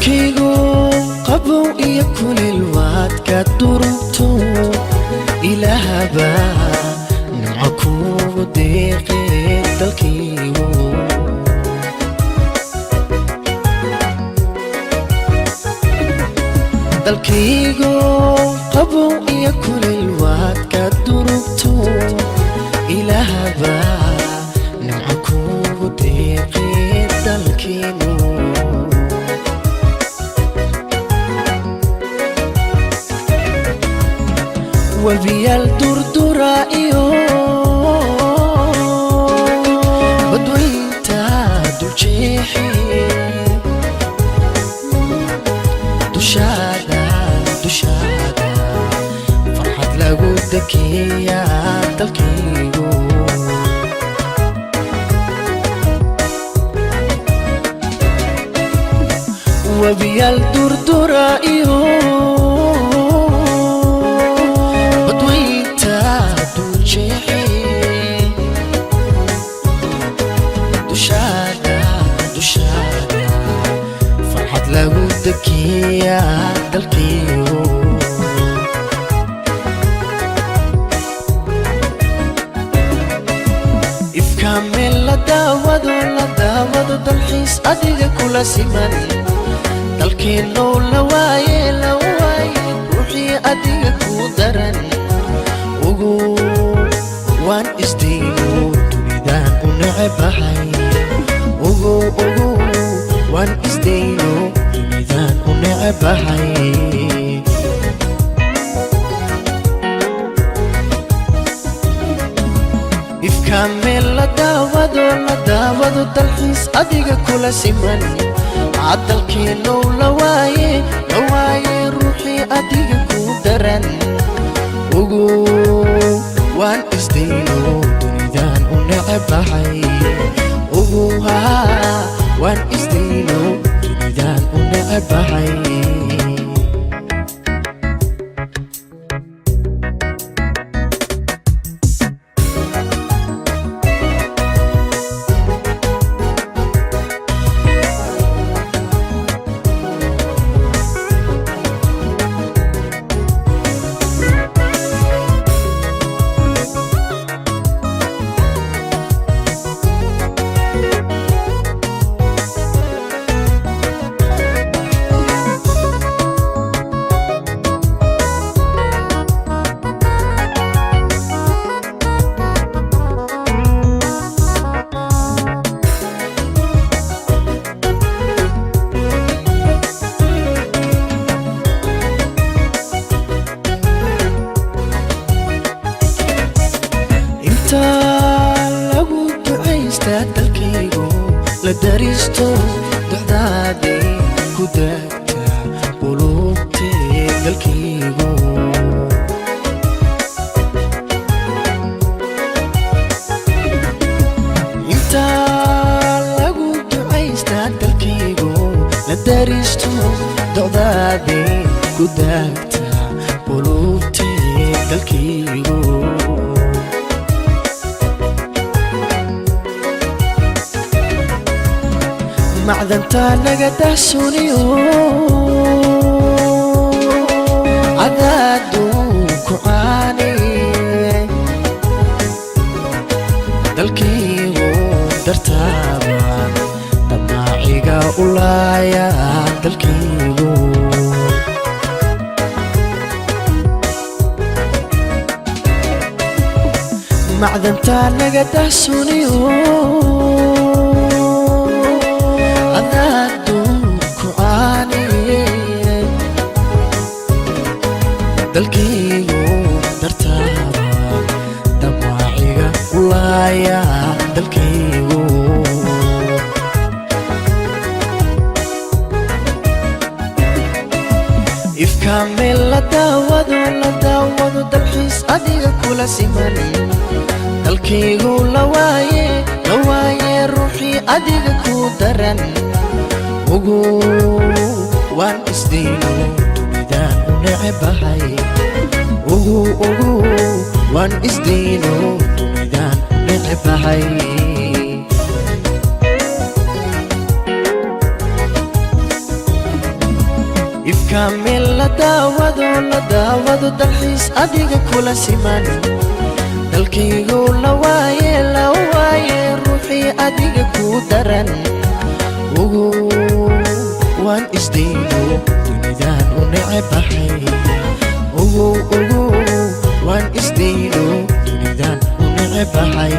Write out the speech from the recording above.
dalkaygu qabow iyo kuleel waad ka durugto ilaahaba nimco kugu deeqay dalkaygu dalkaygu qabow iyo kuleel waad ka durugto ilaahaba nimco kugu deeqay dalkaygu وبيال دردرة إيو بدوينتا دولشيحي دوشادا دوشادا فرحة لغودك يا تلكيو وبيال دردرة إيو لغودك يا دلكيو إفكامل لداودو دلحيس أديك كل سيماني دلكينو لواي روحي أديك كودراني وغو وان إستينو تريدان ونعبهاي وغو وان إستينو تريدان ونعبهاي إفكامل لداودو دلحيس أديك كل سيماني عدلكينو لواي روحي أديك كودراني وغو وان إستينو تريدان ونعبهاي وغوها وان إستينو تريدان ونعبهاي dalkaygu la daristo ducdaadii ku daagta qulubtee dalkaygu inta lagu ducaystaa dalkaygu la daristo ducdaadii ku daagta qulubtee dalkaygu معدنتا نقده سونيو عدادو كعاني دلكيو درتابا دماعيقا أولايا دلكيو معدنتا نقده سونيو dalkaygu dartaaba damaaciga ulaaya dalkaygu ifkaamil ladaawado dalxiis adiga kula simani dalkaygu lawaaye ruuxii adiga ku daran ugu waan isdayno dunidaan u necbahay ugu waan isdayno dunidaan u necbahay ifkaamil la daawado dalxiis adiga kula siman dalkaygu la waaye ruuxii adiga ku daran ugu waan isdayno dunidaan u necebahay ugu waan isdayno dunidaan u necebahay